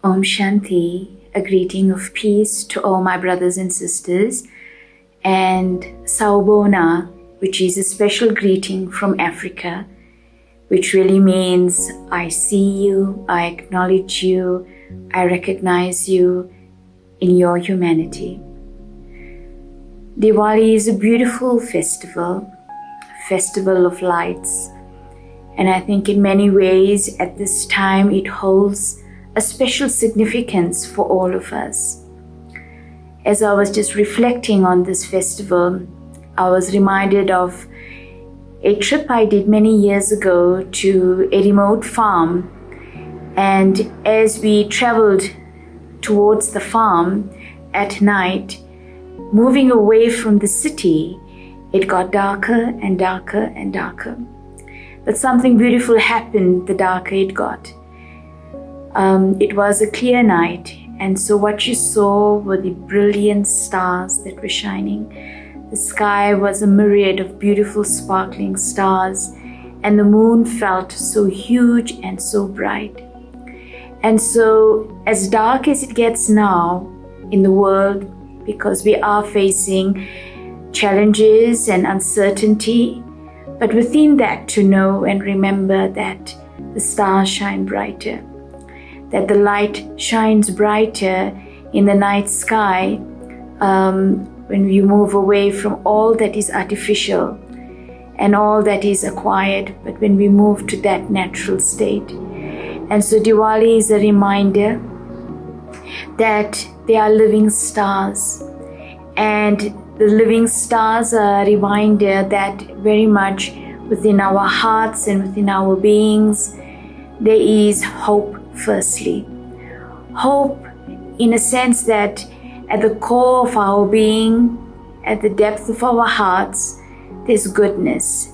Om Shanti, a greeting of peace to all my brothers and sisters, and Sawubona, which is a special greeting from Africa, which really means I see you, I acknowledge you, I recognize you in your humanity. Diwali is a beautiful festival of lights, and I think in many ways at this time it holds a special significance for all of us. As I was just reflecting on this festival, I was reminded of a trip I did many years ago to a remote farm, and as we traveled towards the farm at night, moving away from the city, it got darker and darker and darker. But something beautiful happened the darker it got. It was a clear night, and so what you saw were the brilliant stars that were shining. The sky was a myriad of beautiful sparkling stars, and the moon felt so huge and so bright. And so, as dark as it gets now in the world, because we are facing challenges and uncertainty, but within that to know and remember that the stars shine brighter, that the light shines brighter in the night sky when we move away from all that is artificial and all that is acquired, but when we move to that natural state. And so Diwali is a reminder that they are living stars, and the living stars are a reminder that very much within our hearts and within our beings there is hope. Firstly, hope in a sense that at the core of our being, at the depth of our hearts, there's goodness.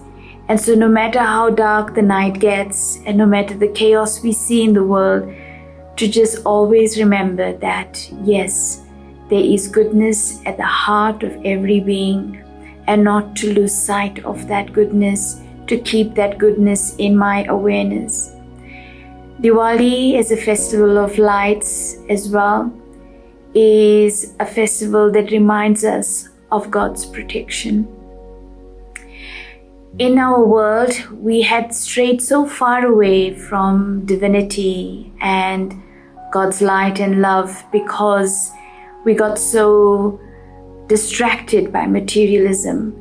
And so no matter how dark the night gets and no matter the chaos we see in the world, to just always remember that yes, there is goodness at the heart of every being, and not to lose sight of that goodness, to keep that goodness in my awareness. Diwali as a festival of lights as well is a festival that reminds us of God's protection. In our world, we had strayed so far away from divinity and God's light and love because we got so distracted by materialism.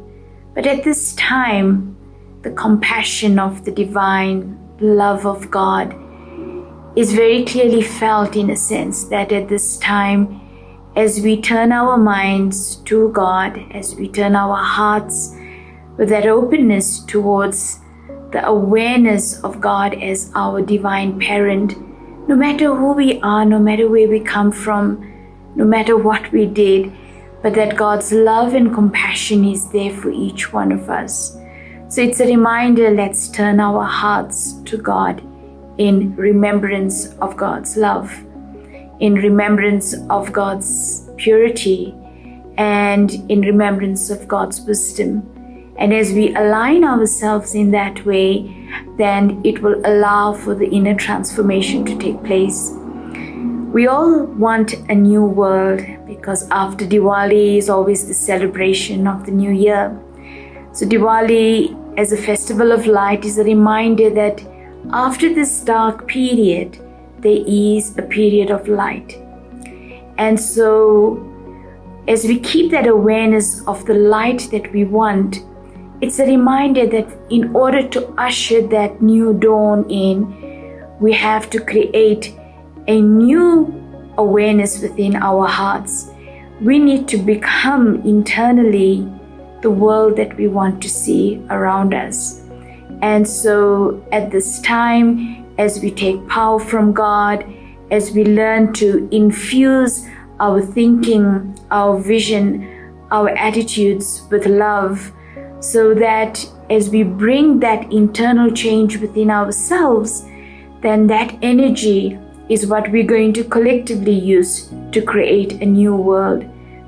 But at this time, the compassion of the divine, love of God is very clearly felt in a sense that at this time, as we turn our minds to God, as we turn our hearts with that openness towards the awareness of God as our divine parent, no matter who we are, no matter where we come from, no matter what we did, but that God's love and compassion is there for each one of us. So it's a reminder, let's turn our hearts to God in remembrance of God's love, in remembrance of God's purity, and in remembrance of God's wisdom. And as we align ourselves in that way, then it will allow for the inner transformation to take place. We all want a new world because after Diwali is always the celebration of the new year. So Diwali as a festival of light is a reminder that after this dark period, there is a period of light. And so as we keep that awareness of the light that we want, it's a reminder that in order to usher that new dawn in, we have to create a new awareness within our hearts. We need to become internally the world that we want to see around us. And so at this time, as we take power from God, as we learn to infuse our thinking, our vision, our attitudes with love, so that as we bring that internal change within ourselves, then that energy is what we're going to collectively use to create a new world.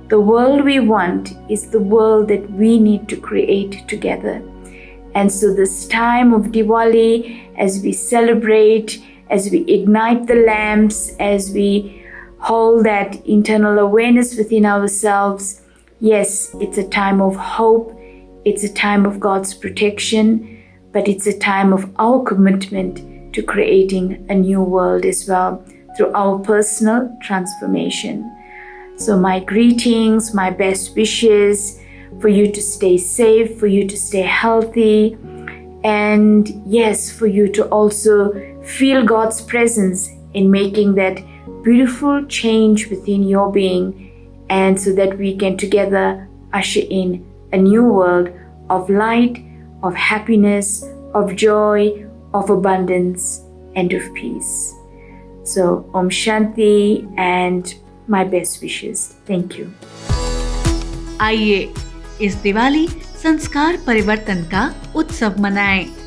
The world we want is the world that we need to create together. And so this time of Diwali, as we celebrate, as we ignite the lamps, as we hold that internal awareness within ourselves. Yes, it's a time of hope, it's a time of God's protection, but it's a time of our commitment to creating a new world as well through our personal transformation. So my greetings, my best wishes for you to stay safe, for you to stay healthy, and yes, for you to also feel God's presence in making that beautiful change within your being, and so that we can together usher in a new world of light, of happiness, of joy, of abundance, and of peace. So Om Shanti and my best wishes. Thank you. आइए इस दिवाली संस्कार परिवर्तन का उत्सव मनाएं।